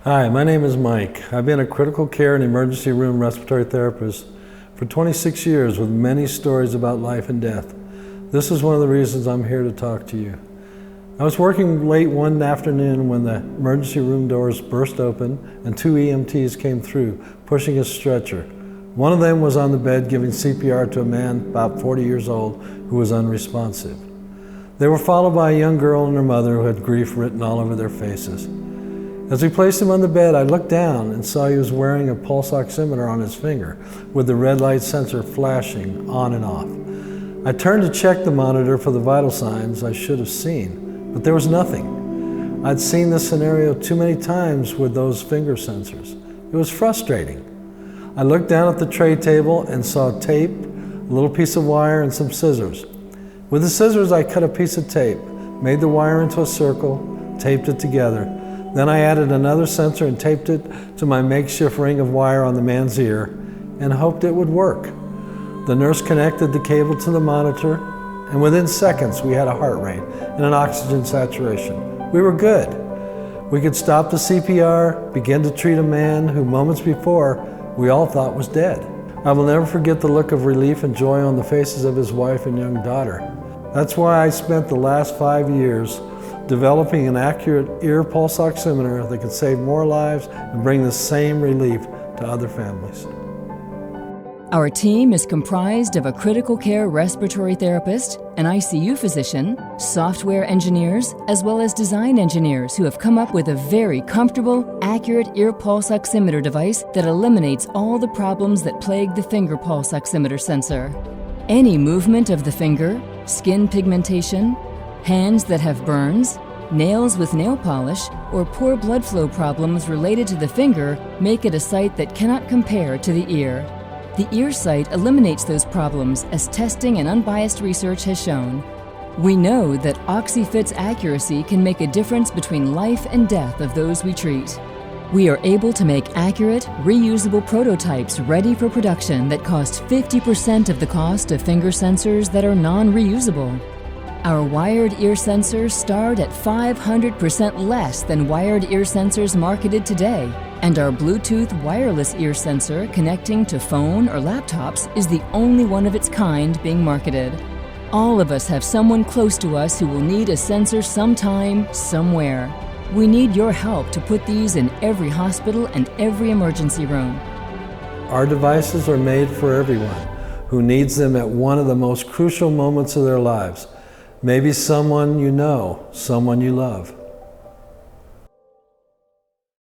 Hi, my name is Mike. I've been a critical care and emergency room respiratory therapist for 26 years with many stories about life and death. This is one of the reasons I'm here to talk to you. I was working late one afternoon when the emergency room doors burst open and two EMTs came through, pushing a stretcher. One of them was on the bed giving CPR to a man about 40 years old who was unresponsive. They were followed by a young girl and her mother who had grief written all over their faces. As we placed him on the bed, I looked down and saw he was wearing a pulse oximeter on his finger with the red light sensor flashing on and off. I turned to check the monitor for the vital signs I should have seen, but there was nothing. I'd seen this scenario too many times with those finger sensors. It was frustrating. I looked down at the tray table and saw tape, a little piece of wire, and some scissors. With the scissors, I cut a piece of tape, made the wire into a circle, taped it together. Then I added another sensor and taped it to my makeshift ring of wire on the man's ear and hoped it would work. The nurse connected the cable to the monitor, and within seconds we had a heart rate and an oxygen saturation. We were good. We could stop the CPR, begin to treat a man who moments before we all thought was dead. I will never forget the look of relief and joy on the faces of his wife and young daughter. That's why I spent the last 5 years developing an accurate ear pulse oximeter that could save more lives and bring the same relief to other families. Our team is comprised of a critical care respiratory therapist, an ICU physician, software engineers, as well as design engineers who have come up with a very comfortable, accurate ear pulse oximeter device that eliminates all the problems that plague the finger pulse oximeter sensor. Any movement of the finger, skin pigmentation, hands that have burns, nails with nail polish, or poor blood flow problems related to the finger make it a sight that cannot compare to the ear. The ear sight eliminates those problems, as testing and unbiased research has shown. We know that Oxy-Fit's accuracy can make a difference between life and death of those we treat. We are able to make accurate, reusable prototypes ready for production that cost 50% of the cost of finger sensors that are non-reusable. Our wired ear sensors start at 500% less than wired ear sensors marketed today, and our Bluetooth wireless ear sensor connecting to phone or laptops is the only one of its kind being marketed. All of us have someone close to us who will need a sensor sometime, somewhere. We need your help to put these in every hospital and every emergency room. Our devices are made for everyone who needs them at one of the most crucial moments of their lives. Maybe someone you know, someone you love.